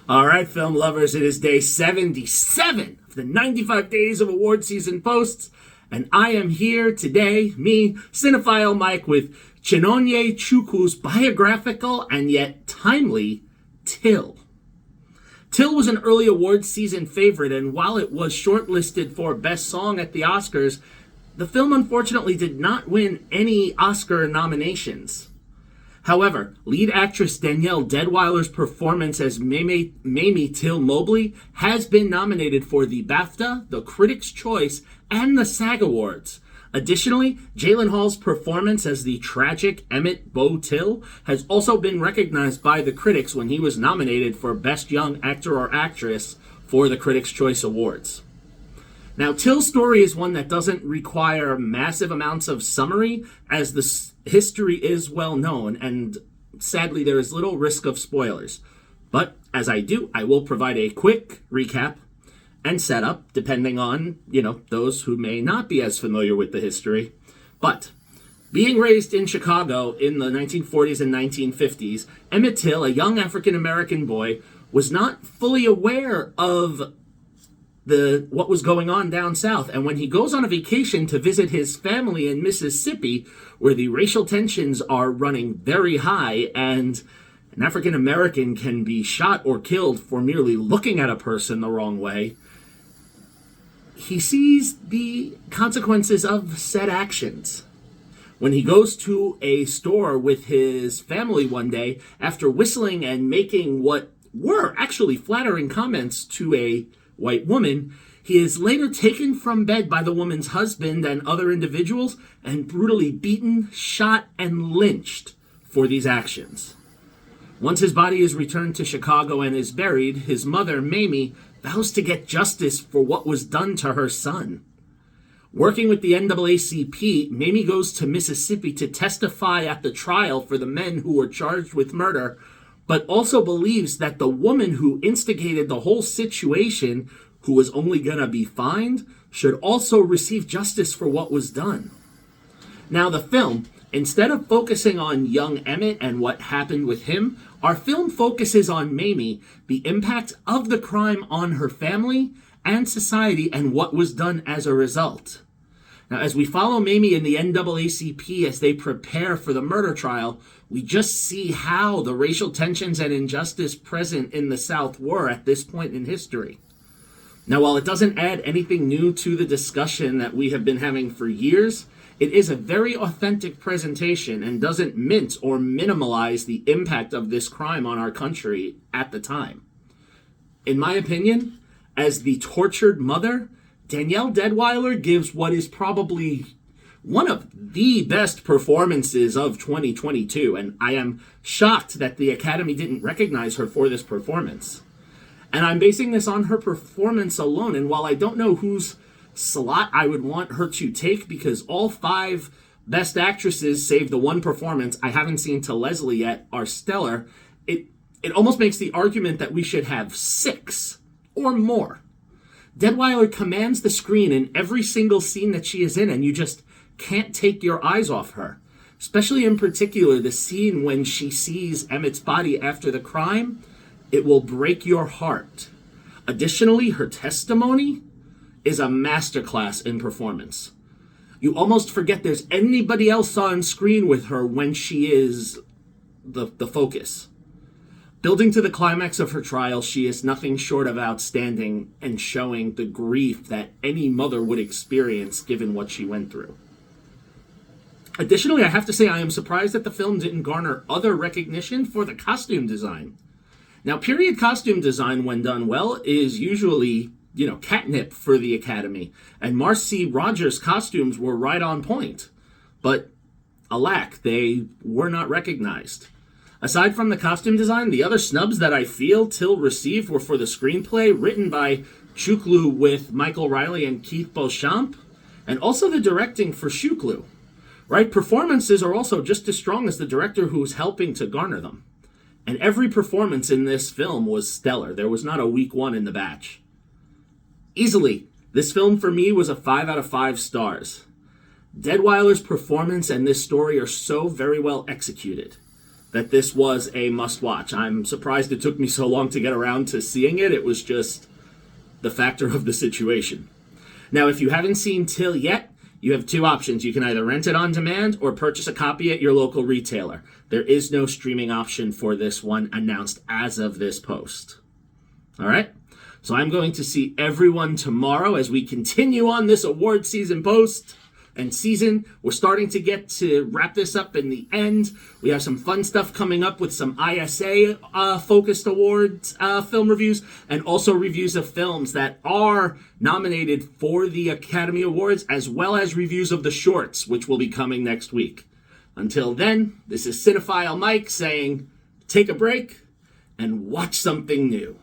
All right, film lovers, it is day 77 of the 95 Days of Award Season posts, and I am here today, me, Cinephile Mike, with Chinonye Chukwu's biographical and yet timely Till. Till was an early awards season favorite, and while it was shortlisted for Best Song at the Oscars, the film unfortunately did not win any Oscar nominations. However, lead actress Danielle Deadwyler's performance as Mamie Till Mobley has been nominated for the BAFTA, the Critics' Choice, and the SAG Awards. Additionally, Jalen Hall's performance as the tragic Emmett Bo Till has also been recognized by the critics when he was nominated for Best Young Actor or Actress for the Critics' Choice Awards. Now, Till's story is one that doesn't require massive amounts of summary, as the history is well known, and sadly there is little risk of spoilers. But as I do, I will provide a quick recap and setup, depending on, those who may not be as familiar with the history. But being raised in Chicago in the 1940s and 1950s, Emmett Till, a young African-American boy, was not fully aware of what was going on down south, and when he goes on a vacation to visit his family in Mississippi, where the racial tensions are running very high and an African American can be shot or killed for merely looking at a person the wrong way, he sees the consequences of said actions. When he goes to a store with his family one day, after whistling and making what were actually flattering comments to a white woman, he is later taken from bed by the woman's husband and other individuals and brutally beaten, shot, and lynched for these actions. Once his body is returned to Chicago and is buried, his mother, Mamie, vows to get justice for what was done to her son. Working with the NAACP, Mamie goes to Mississippi to testify at the trial for the men who were charged with murder, but also believes that the woman who instigated the whole situation, who was only going to be fined, should also receive justice for what was done. Now, the film, instead of focusing on young Emmett and what happened with him, our film focuses on Mamie, the impact of the crime on her family and society, and what was done as a result. Now, as we follow Mamie and the NAACP as they prepare for the murder trial, we just see how the racial tensions and injustice present in the South were at this point in history. Now, while it doesn't add anything new to the discussion that we have been having for years, it is a very authentic presentation and doesn't mince or minimalize the impact of this crime on our country at the time. In my opinion, as the tortured mother, Danielle Deadwyler gives what is probably one of the best performances of 2022, and I am shocked that the Academy didn't recognize her for this performance. And I'm basing this on her performance alone, and while I don't know whose slot I would want her to take, because all 5 Best Actresses, save the one performance I haven't seen to Leslie yet, are stellar, it almost makes the argument that we should have 6 or more. Deadwyler commands the screen in every single scene that she is in, and you just can't take your eyes off her. Especially in particular, the scene when she sees Emmett's body after the crime, it will break your heart. Additionally, her testimony is a masterclass in performance. You almost forget there's anybody else on screen with her when she is the focus. Building to the climax of her trial, she is nothing short of outstanding and showing the grief that any mother would experience given what she went through. Additionally, I have to say I am surprised that the film didn't garner other recognition for the costume design. Now, period costume design, when done well, is usually, catnip for the Academy, and Marcy Rogers' costumes were right on point. But, alack, they were not recognized. Aside from the costume design, the other snubs that I feel Till received were for the screenplay, written by Chukwu with Michael Riley and Keith Beauchamp, and also the directing for Chukwu. Right? Performances are also just as strong as the director who's helping to garner them. And every performance in this film was stellar. There was not a weak one in the batch. Easily, this film for me was a 5 out of 5 stars. Deadwyler's performance and this story are so very well executed. that this was a must-watch. I'm surprised it took me so long to get around to seeing it. It was just the factor of the situation. Now, if you haven't seen Till yet, you have two options. You can either rent it on demand or purchase a copy at your local retailer. There is no streaming option for this one announced as of this post. All right? So I'm going to see everyone tomorrow as we continue on this award season post and season. We're starting to get to wrap this up in the end. We have some fun stuff coming up with some ISA focused awards film reviews, and also reviews of films that are nominated for the Academy Awards, as well as reviews of the shorts, which will be coming next week. Until then, this is Cinephile Mike saying, take a break and watch something new.